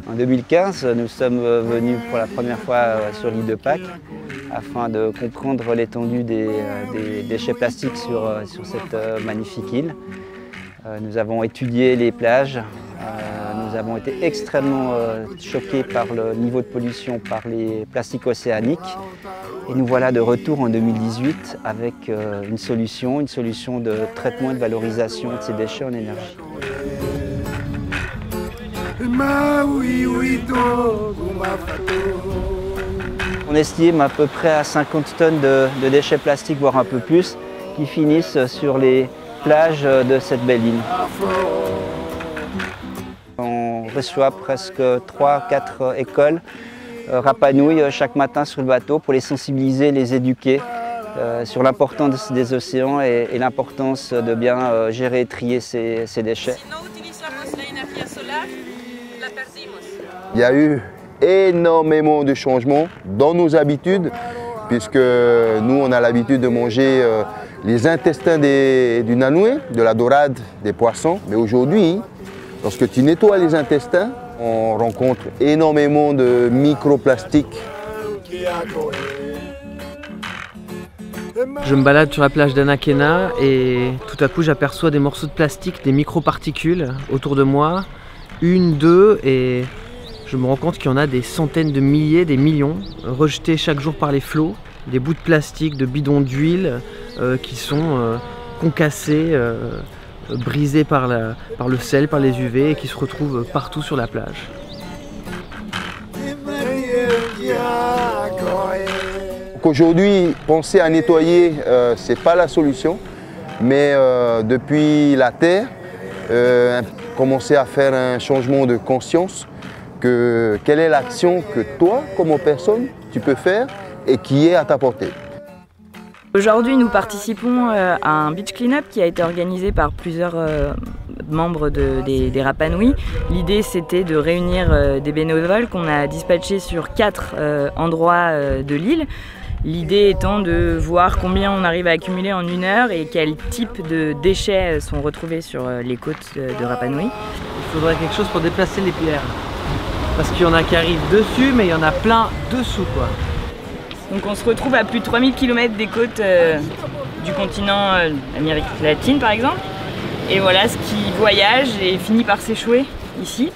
En 2015, nous sommes venus pour la première fois sur l'île de Pâques afin de comprendre l'étendue des déchets plastiques sur cette magnifique île. Nous avons étudié les plages, nous avons été extrêmement choqués par le niveau de pollution par les plastiques océaniques. Et nous voilà de retour en 2018 avec une solution de traitement et de valorisation de ces déchets en énergie. On estime à peu près à 50 tonnes de déchets plastiques, voire un peu plus, qui finissent sur les plages de cette belle île. On reçoit presque 3-4 écoles Rapa Nui chaque matin sur le bateau pour les sensibiliser, les éduquer sur l'importance des océans et l'importance de bien gérer et trier ces déchets. Il y a eu énormément de changements dans nos habitudes, puisque nous on a l'habitude de manger les intestins du nanoué, de la dorade, des poissons. Mais aujourd'hui, lorsque tu nettoies les intestins, on rencontre énormément de microplastiques. Je me balade sur la plage d'Anakena et tout à coup j'aperçois des morceaux de plastique, des microparticules autour de moi. 1, 2 et je me rends compte qu'il y en a des centaines de milliers, des millions, rejetés chaque jour par les flots. Des bouts de plastique, de bidons d'huile qui sont concassés, brisés par le sel, par les UV et qui se retrouvent partout sur la plage. Aujourd'hui, penser à nettoyer, ce n'est pas la solution, mais depuis la Terre, commencer à faire un changement de conscience, quelle est l'action que toi, comme personne, tu peux faire et qui est à ta portée. Aujourd'hui, nous participons à un beach clean-up qui a été organisé par plusieurs membres des Rapa Nui. L'idée, c'était de réunir des bénévoles qu'on a dispatchés sur 4 endroits de l'île. L'idée étant de voir combien on arrive à accumuler en 1 heure et quel type de déchets sont retrouvés sur les côtes de Rapa Nui. Il faudrait quelque chose pour déplacer les pierres. Parce qu'il y en a qui arrivent dessus, mais il y en a plein dessous, quoi. Donc on se retrouve à plus de 3000 km des côtes du continent Amérique latine par exemple. Et voilà ce qui voyage et finit par s'échouer ici.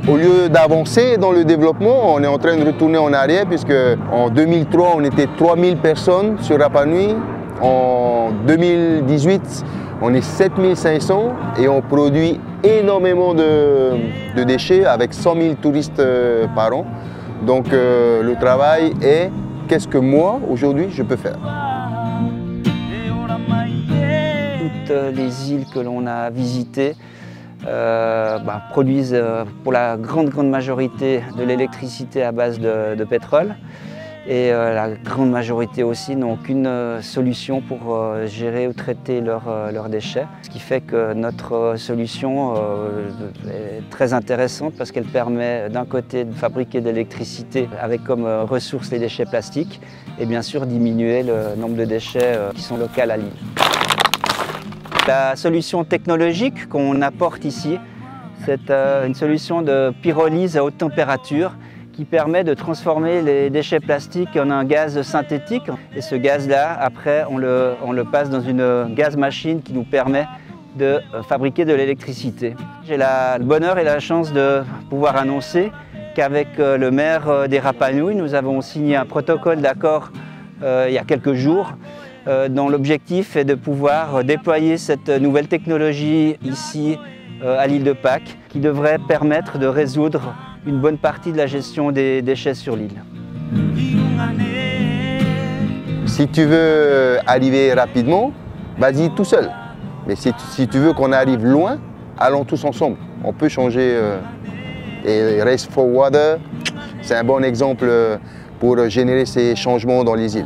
Au lieu d'avancer dans le développement, on est en train de retourner en arrière puisque en 2003, on était 3000 personnes sur Rapa Nui. En 2018, on est 7500 et on produit énormément de déchets avec 100 000 touristes par an. Donc le travail est qu'est-ce que moi, aujourd'hui, je peux faire. Toutes les îles que l'on a visitées produisent pour la grande majorité de l'électricité à base de pétrole et la grande majorité aussi n'ont aucune solution pour gérer ou traiter leurs déchets. Ce qui fait que notre solution est très intéressante parce qu'elle permet d'un côté de fabriquer de l'électricité avec comme ressource les déchets plastiques et bien sûr diminuer le nombre de déchets qui sont locaux à l'île. La solution technologique qu'on apporte ici, c'est une solution de pyrolyse à haute température qui permet de transformer les déchets plastiques en un gaz synthétique. Et ce gaz-là, après, on le passe dans une gaz machine qui nous permet de fabriquer de l'électricité. J'ai le bonheur et la chance de pouvoir annoncer qu'avec le maire des Rapa Nui, nous avons signé un protocole d'accord il y a quelques jours dont l'objectif est de pouvoir déployer cette nouvelle technologie ici à l'île de Pâques qui devrait permettre de résoudre une bonne partie de la gestion des déchets sur l'île. Si tu veux arriver rapidement, vas-y tout seul. Mais si tu veux qu'on arrive loin, allons tous ensemble. On peut changer. Et Race for Water, c'est un bon exemple pour générer ces changements dans les îles.